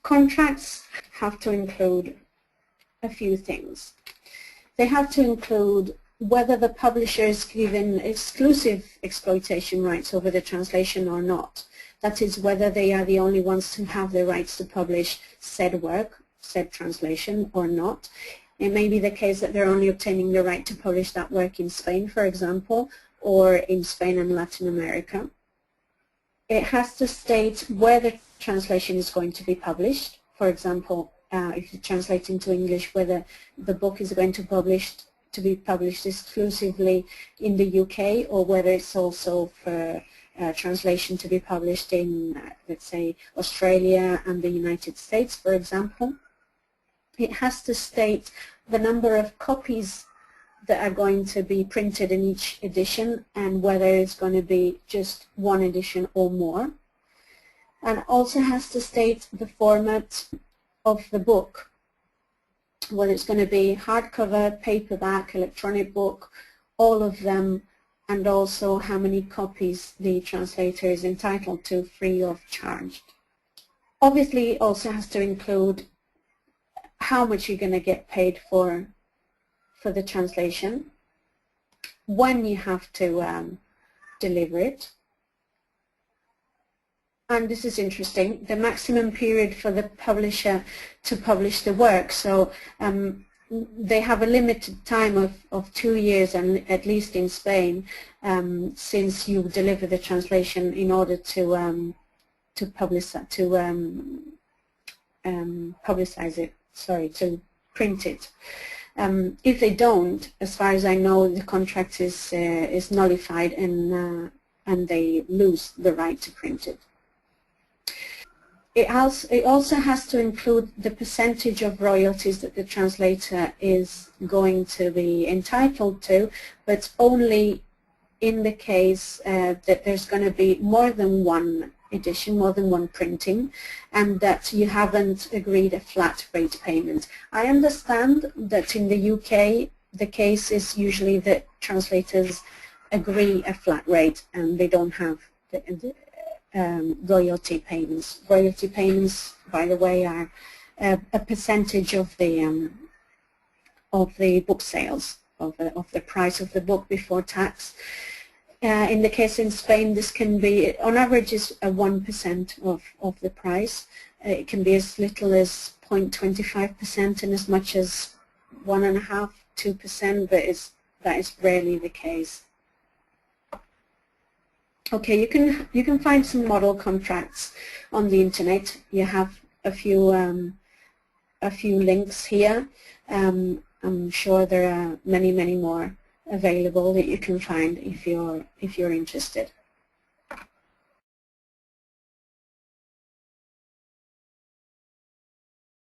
Contracts have to include a few things. They have to include whether the publisher is given exclusive exploitation rights over the translation or not. That is, whether they are the only ones to have the rights to publish said work, said translation, or not. It may be the case that they're only obtaining the right to publish that work in Spain, for example, or in Spain and Latin America. It has to state where the translation is going to be published. For example, if you translate into English, whether the book is going to be published exclusively in the UK, or whether it's also for translation to be published in, let's say, Australia and the United States, for example. It has to state the number of copies that are going to be printed in each edition and whether it's going to be just one edition or more. And also has to state the format of the book, whether it's going to be hardcover, paperback, electronic book, all of them, and also how many copies the translator is entitled to free of charge. Obviously, it also has to include how much you're going to get paid for the translation, when you have to deliver it, and this is interesting, the maximum period for the publisher to publish the work. So they have a limited time of 2 years, and at least in Spain, since you deliver the translation in order to publicize it. Sorry, to print it. If they don't, as far as I know, the contract is nullified and they lose the right to print it. It also has to include the percentage of royalties that the translator is going to be entitled to, but only in the case that there's going to be more than one edition, more than one printing, and that you haven't agreed a flat rate payment. I understand that in the UK the case is usually that translators agree a flat rate and they don't have the royalty payments. Royalty payments, by the way, are a percentage of the book sales, of the price of the book before tax. In the case in Spain, this can be, on average, is 1% of the price. It can be as little as 0.25% and as much as 1.5%, 2%, but that is rarely the case. Okay, you can find some model contracts on the internet. You have a few links here. I'm sure there are many more available that you can find if you're interested.